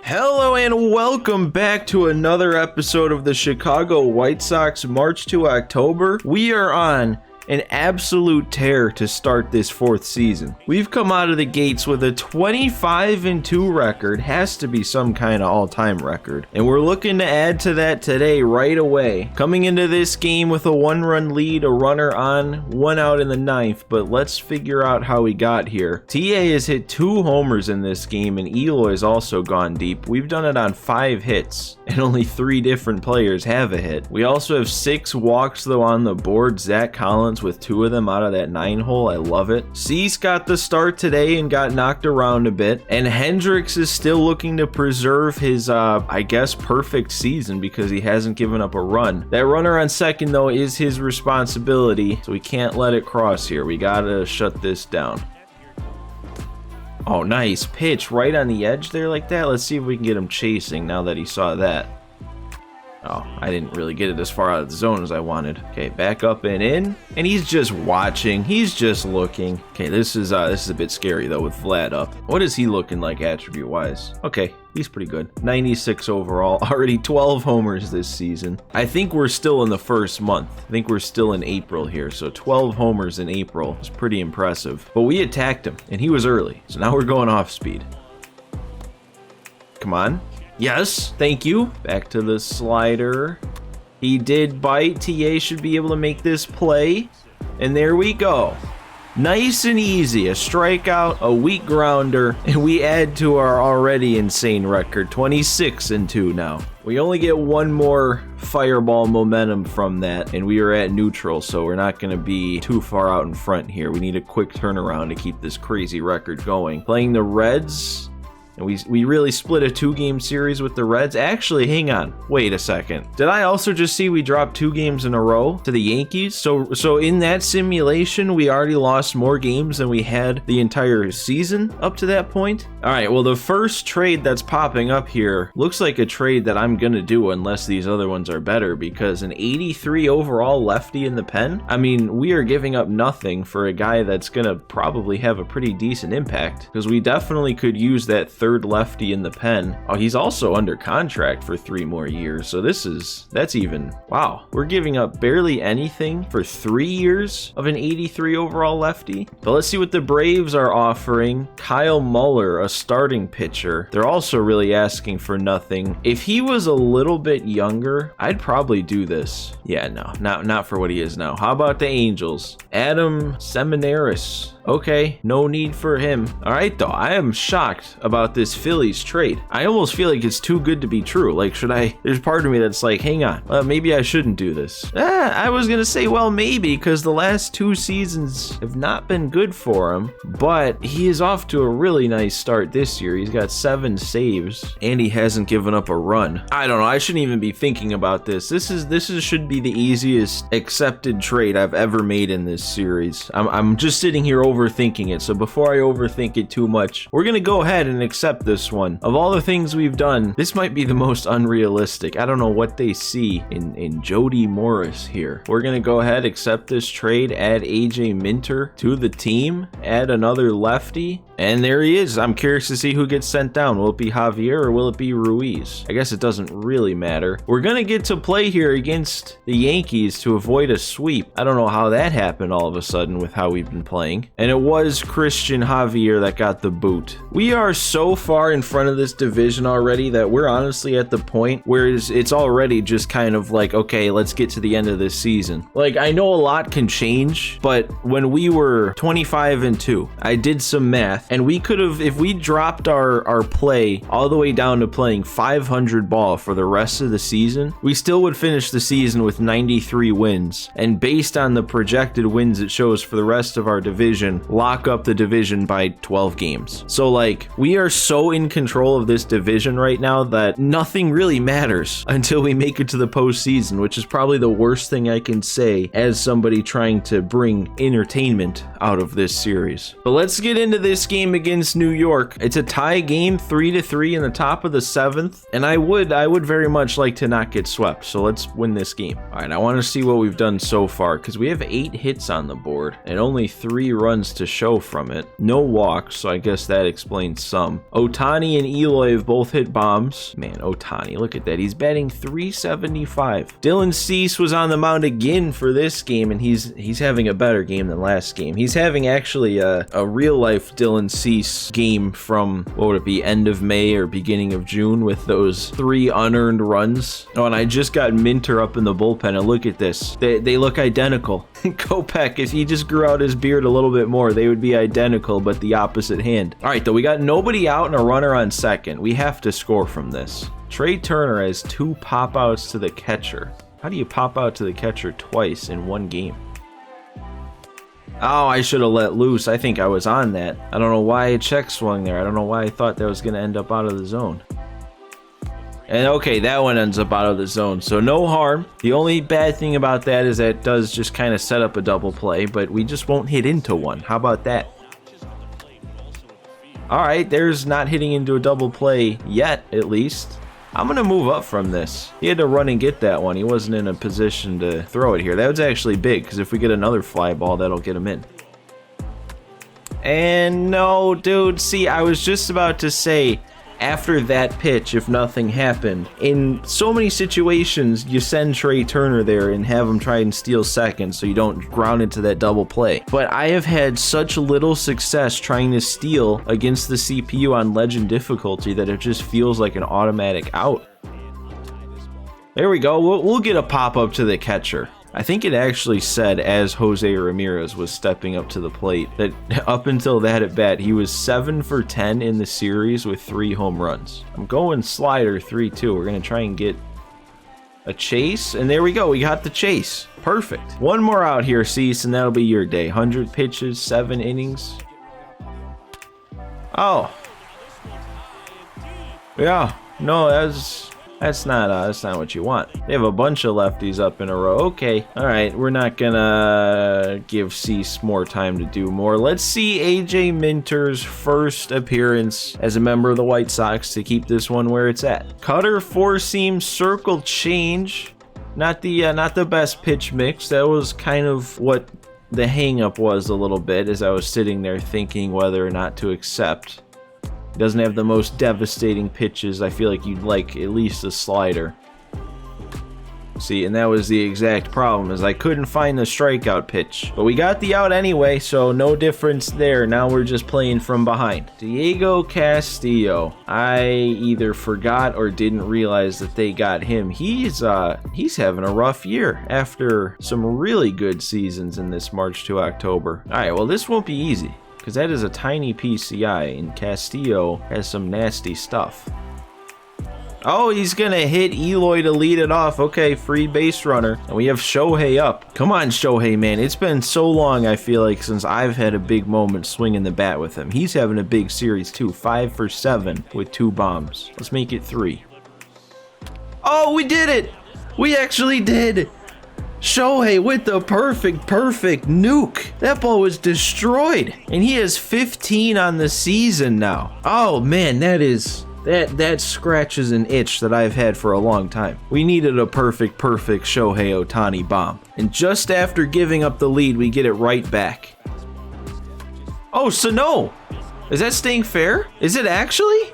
Hello and welcome back to another episode of the Chicago White Sox March to October. We are on an absolute tear to start this fourth season. We've come out of the gates with a 25-2 record, has to be some kind of all-time record, and we're looking to add to that today right away. Coming into this game with a one-run lead, a runner on, one out in the ninth, but let's figure out how we got here. TA has hit 2 homers in this game, and Eloy has also gone deep. We've done it on 5 hits, and only 3 different players have a hit. We also have 6 walks though on the board. Zach Collins with 2 of them out of that 9 hole. I love it. Cease got the start today and got knocked around a bit, and Hendricks is still looking to preserve his I guess perfect season because he hasn't given up a run. That runner on second though is his responsibility, so we can't let it cross here. We gotta shut this down. Oh, nice pitch right on the edge there like that. Let's see if we can get him chasing now that he saw that. Oh, I didn't really get it as far out of the zone as I wanted. Okay, back up and in. And he's just watching. He's just looking. Okay, this is a bit scary though with Vlad up. What is he looking like attribute-wise? Okay, he's pretty good. 96 overall. Already 12 homers this season. I think we're still in the first month. I think we're still in April here. So 12 homers in April is pretty impressive. But we attacked him and he was early. So now we're going off speed. Come on. Yes, thank you. Back to the slider. He did bite. TA should be able to make this play. And there we go. Nice and easy. A strikeout, a weak grounder, and we add to our already insane record. 26-2 now. We only get one more fireball momentum from that, and we are at neutral, so we're not going to be too far out in front here. We need a quick turnaround to keep this crazy record going. Playing the Reds. And we really split a 2-game series with the Reds. Actually, hang on. Wait a second. Did I also just see we dropped 2 games in a row to the Yankees? So in that simulation, we already lost more games than we had the entire season up to that point? All right, well, the first trade that's popping up here looks like a trade that I'm going to do unless these other ones are better, because an 83 overall lefty in the pen? I mean, we are giving up nothing for a guy that's going to probably have a pretty decent impact, because we definitely could use that third lefty in the pen. Oh, he's also under contract for 3 more years. So that's even, wow. We're giving up barely anything for 3 years of an 83 overall lefty. But let's see what the Braves are offering. Kyle Muller, a starting pitcher. They're also really asking for nothing. If he was a little bit younger, I'd probably do this. Yeah, no, not for what he is now. How about the Angels? Adam Seminaris. Okay, no need for him. All right, though, I am shocked about this Phillies trade. I almost feel like it's too good to be true. Like, there's part of me that's like, hang on, maybe I shouldn't do this. I was gonna say, well, maybe, because the last 2 seasons have not been good for him, but he is off to a really nice start this year. He's got 7 saves, and he hasn't given up a run. I don't know, I shouldn't even be thinking about this. This should be the easiest accepted trade I've ever made in this series. I'm just sitting here overthinking it, so before I overthink it too much, we're gonna go ahead and accept this one. Of all the things we've done, this might be the most unrealistic. I don't know what they see in Jody Morris here. We're gonna go ahead, accept this trade, add AJ Minter to the team, add another lefty, and there he is. I'm curious to see who gets sent down. Will it be Javier or will it be Ruiz? I guess it doesn't really matter. We're gonna get to play here against the Yankees to avoid a sweep. I don't know how that happened all of a sudden with how we've been playing. And it was Christian Javier that got the boot. We are so far in front of this division already that we're honestly at the point where it's already just kind of like, okay, let's get to the end of this season. Like, I know a lot can change, but when we were 25-2, I did some math, and we could have, if we dropped our play all the way down to playing 500 ball for the rest of the season, we still would finish the season with 93 wins. And based on the projected wins it shows for the rest of our division, lock up the division by 12 games. So like, we are so in control of this division right now that nothing really matters until we make it to the postseason, which is probably the worst thing I can say as somebody trying to bring entertainment out of this series. But let's get into this game. game against New York. It's a tie game, 3-3 in the top of the 7th, and I would very much like to not get swept, so let's win this game. All right, I want to see what we've done so far, because we have 8 hits on the board and only 3 runs to show from it. No walks, so I guess that explains some. Ohtani and Eloy have both hit bombs. Man, Ohtani, look at that. He's batting .375. Dylan Cease was on the mound again for this game, and he's having a better game than last game. He's having actually a real-life Dylan Cease game from, what would it be, end of May or beginning of June with those 3 unearned runs. Oh, and I just got Minter up in the bullpen, and look at this. They look identical. Kopech, if he just grew out his beard a little bit more, they would be identical, but the opposite hand. All right, though, we got nobody out and a runner on second. We have to score from this. Trey Turner has 2 pop-outs to the catcher. How do you pop out to the catcher twice in one game? Oh, I should have let loose. I think I was on that. I don't know why I check swung there. I don't know why I thought that was going to end up out of the zone. And okay, that one ends up out of the zone, so no harm. The only bad thing about that is that it does just kind of set up a double play, but we just won't hit into one. How about that? All right, there's not hitting into a double play yet, at least. I'm going to move up from this. He had to run and get that one. He wasn't in a position to throw it here. That was actually big, because if we get another fly ball, that'll get him in. And no, dude, see, I was just about to say, after that pitch, if nothing happened, in so many situations, you send Trey Turner there and have him try and steal second so you don't ground into that double play. But I have had such little success trying to steal against the CPU on legend difficulty that it just feels like an automatic out. There we go. We'll get a pop-up to the catcher. I think it actually said as Jose Ramirez was stepping up to the plate that up until that at bat, he was 7 for 10 in the series with 3 home runs. I'm going slider 3-2. We're going to try and get a chase, and there we go. We got the chase. Perfect. One more out here, Cease, and that'll be your day. 100 pitches, 7 innings. Oh. Yeah. No, that's not what you want. They have a bunch of lefties up in a row. Okay. All right. We're not gonna give Cease more time to do more. Let's see AJ Minter's first appearance as a member of the White Sox to keep this one where it's at. Cutter, 4-seam, circle change. Not the best pitch mix. That was kind of what the hang-up was a little bit as I was sitting there thinking whether or not to accept. Doesn't have the most devastating pitches. I feel like you'd like at least a slider. See, and that was the exact problem, is I couldn't find the strikeout pitch. But we got the out anyway, so no difference there. Now we're just playing from behind. Diego Castillo. I either forgot or didn't realize that they got him. He's having a rough year after some really good seasons in this March to October. All right, well, this won't be easy, because that is a tiny PCI, and Castillo has some nasty stuff. Oh, he's gonna hit Eloy to lead it off. Okay, free base runner. And we have Shohei up. Come on, Shohei, man. It's been so long, I feel like, since I've had a big moment swinging the bat with him. He's having a big series, too. 5 for 7 with 2 bombs. Let's make it 3. Oh, we did it! We actually did! Shohei with the perfect nuke. That ball was destroyed. And he has 15 on the season now. Oh, man, that scratches an itch that I've had for a long time. We needed a perfect Shohei Ohtani bomb. And just after giving up the lead, we get it right back. Oh, Sano! Is that staying fair? Is it actually?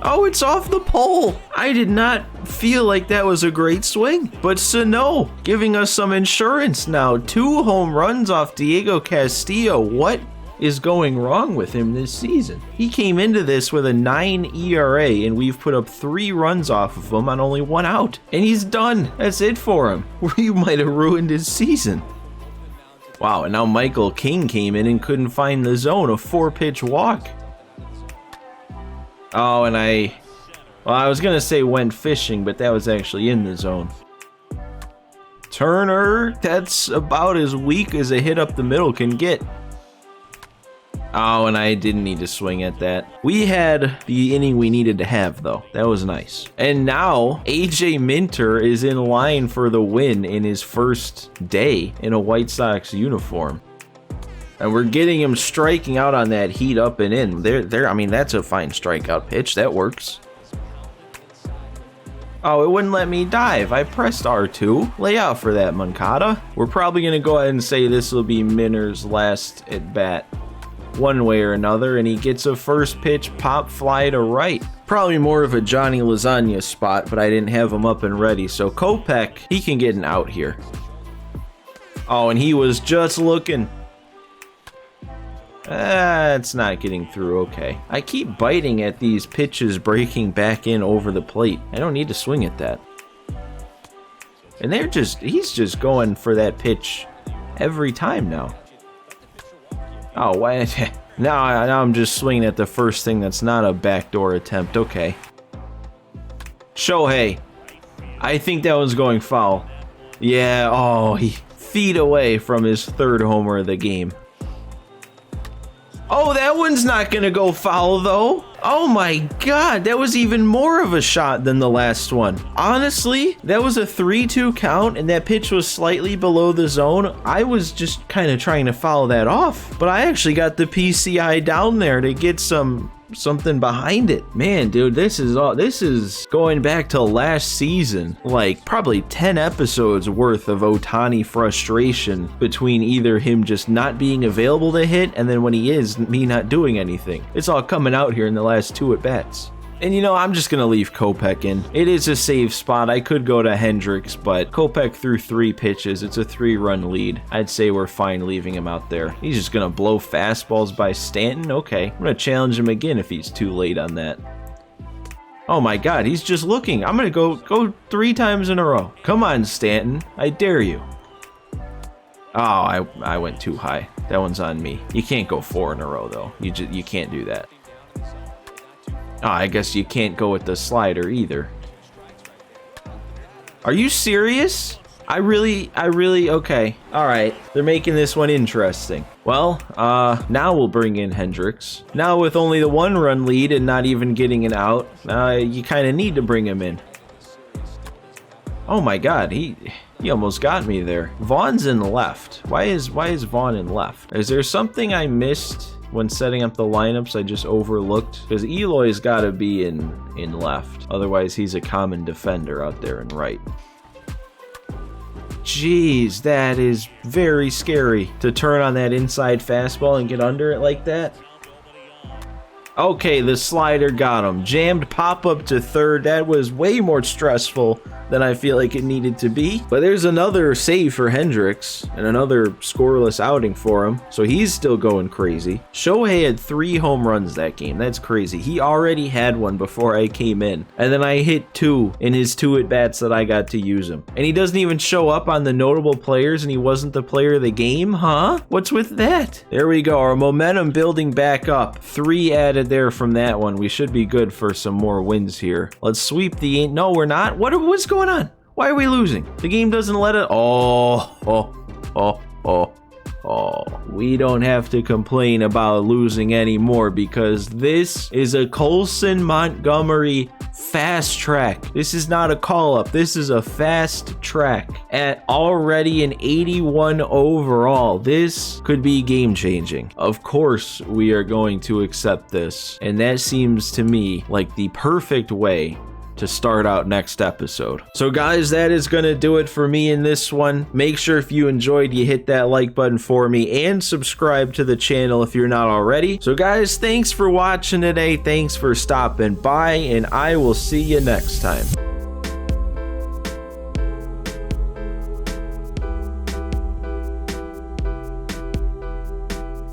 Oh, it's off the pole. I did not feel like that was a great swing. But Sano giving us some insurance now. 2 home runs off Diego Castillo. What is going wrong with him this season? He came into this with a 9 ERA, and we've put up 3 runs off of him on only 1 out. And he's done. That's it for him. You might have ruined his season. Wow, and now Michael King came in and couldn't find the zone. A 4-pitch walk. Oh, and I was going to say went fishing, but that was actually in the zone. Turner, that's about as weak as a hit up the middle can get. Oh, and I didn't need to swing at that. We had the inning we needed to have, though. That was nice. And now, AJ Minter is in line for the win in his first day in a White Sox uniform. And we're getting him striking out on that heat up and in. There. I mean, that's a fine strikeout pitch. That works. Oh, it wouldn't let me dive. I pressed R2. Lay out for that, Moncada. We're probably going to go ahead and say this will be Minner's last at bat. One way or another, and he gets a first pitch pop fly to right. Probably more of a Johnny Lasagna spot, but I didn't have him up and ready. So Kopech, he can get an out here. Oh, and he was just looking. It's not getting through. Okay. I keep biting at these pitches breaking back in over the plate. I don't need to swing at that. And he's just going for that pitch every time now. Oh, why? Now I'm just swinging at the first thing that's not a backdoor attempt. Okay. Shohei. I think that one's going foul. Yeah, oh, he feet away from his third homer of the game. Oh, that one's not gonna go foul though. Oh my god, that was even more of a shot than the last one. Honestly, that was a 3-2 count and that pitch was slightly below the zone. I was just kind of trying to foul that off, but I actually got the PCI down there to get something behind it. Man, dude, this is going back to last season, like probably 10 episodes worth of Ohtani frustration between either him just not being available to hit and then when he is, me not doing anything. It's all coming out here in the last 2 at bats. And you know, I'm just gonna leave Kopech in. It is a safe spot. I could go to Hendricks, but Kopech threw 3 pitches. It's a 3-run lead. I'd say we're fine leaving him out there. He's just gonna blow fastballs by Stanton. Okay, I'm gonna challenge him again if he's too late on that. Oh my god, he's just looking. I'm gonna go 3 times in a row. Come on, Stanton. I dare you. Oh, I went too high. That one's on me. You can't go 4 in a row though. You can't do that. Oh, I guess you can't go with the slider either. Are you serious? I really, okay. All right, they're making this one interesting. Well, now we'll bring in Hendricks. Now with only the 1-run lead and not even getting an out, you kind of need to bring him in. Oh my god, he almost got me there. Vaughn's in left. Why is Vaughn in left? Is there something I missed when setting up the lineups I just overlooked? Because Eloy's got to be in left. Otherwise, he's a common defender out there in right. Jeez, that is very scary to turn on that inside fastball and get under it like that. Okay, the slider got him. Jammed pop-up to third. That was way more stressful than I feel like it needed to be. But there's another save for Hendricks and another scoreless outing for him. So he's still going crazy. Shohei had 3 home runs that game. That's crazy. He already had one before I came in. And then I hit 2 in his 2 at-bats that I got to use him. And he doesn't even show up on the notable players and he wasn't the player of the game, huh? What's with that? There we go. Our momentum building back up. 3 added there from that one. We should be good for some more wins here. Let's sweep the... No, we're not. What's going on? Why are we losing? The game doesn't let it... Oh. We don't have to complain about losing anymore because this is a Colson Montgomery fast track. This is not a call-up. This is a fast track at already an 81 overall. This could be game-changing. Of course, we are going to accept this, and that seems to me like the perfect way to start out next episode. So guys, that is gonna do it for me in this one. Make sure if you enjoyed, you hit that like button for me and subscribe to the channel if you're not already. So guys, thanks for watching today. Thanks for stopping by, and I will see you next time.